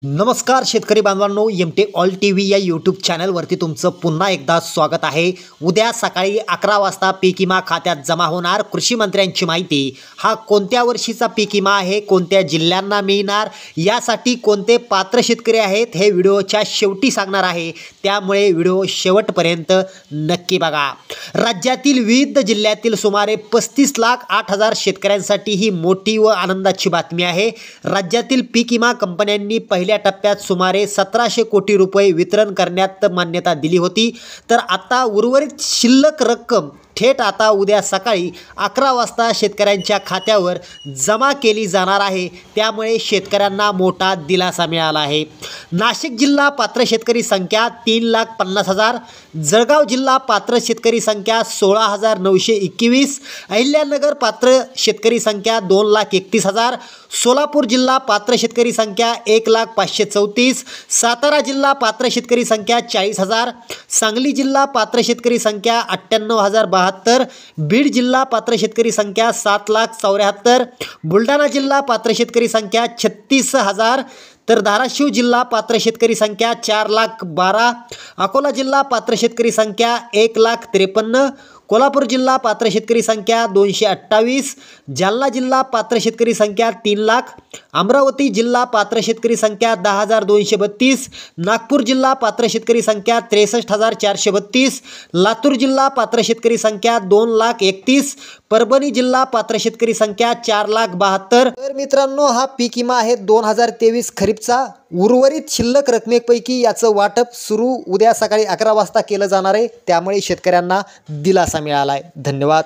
नमस्कार शेतकरी बांधवांनो, एमटे ऑल टीव्ही या यूट्यूब चॅनलवरती तुमचं पुन्हा एकदा स्वागत आहे। उद्या सकाळी 11 वाजता पीक विमा खात्यात जमा होणार कृषी मंत्र्यांची माहिती। हा कोणत्या वर्षीचा पीक विमा आहे, कोणत्या जिल्ह्यांना मिळणार, यासाठी कोणते पात्र शेतकरी आहेत हे व्हिडिओच्या शेवटी सांगणार आहे, त्यामुळे व्हिडिओ शेवटपर्यंत नक्की बघा। राज्यातील विविध जिल्ह्यातील सुमारे 35,08,000 शेतकऱ्यांसाठी ही मोठी व आनंदाची बातमी आहे। राज्यातील पीक विमा कंपन्यांनी पहिल्या टप्प्यात सुमारे 1700 कोटी रुपये वितरण करण्यात मान्यता दिली होती, तर आता उर्वरित शिल्लक रक्कम थेट आता उद्या सकाळी 11 वाजता शेतकऱ्यांच्या खात्यावर जमा केली जाणार आहे, त्यामुळे शेतकऱ्यांना मोठा दिलासा मिळाला आहे। नाशिक जिल्हा पात्र शेतकरी संख्या 3,50,000, जळगाव जिल्हा पात्र शेतकरी संख्या 16,921, अहिल्यानगर पात्र शेतकरी संख्या 2,31,000, सोलापूर जिल्हा पात्र शेतकरी संख्या 1,05,34, सातारा जिल्हा पात्र शेतकरी संख्या 40,000, सांगली जिल्हा पात्र शेतकरी संख्या 98,072, बीड जिल्हा पात्र शेतकरी संख्या 7,74,000, बुलढाणा जिल्हा पात्र शेतकरी संख्या 36,000, तर धाराशिव जिल्हा पात्र शेतकरी संख्या 4,12,000, अकोला जिल्हा पात्र शेतकरी संख्या 1,53,000, कोल्हापूर जिल्हा पात्र शेतकरी संख्या 228, जालना जिल्हा पात्र शेतकरी संख्या 3,00,000, अमरावती जिल्हा पात्र शेतकरी संख्या 10,232, नागपूर जिल्हा पात्र शेतकरी संख्या 63,432, लातूर जिल्हा पात्र शेतकरी संख्या 2,31,000, परभणी जिल्हा पात्र शेतकरी संख्या 4,72,000। तर मित्रांनो, हा पीक विमा आहे 2023 खरीपचा। उर्वरित शिल्लक रकमेपैकी याचं वाटप सुरू उद्या सकाळी 11 वाजता केलं जाणार आहे, त्यामुळे शेतकऱ्यांना दिलासा मिळाला आहे। धन्यवाद।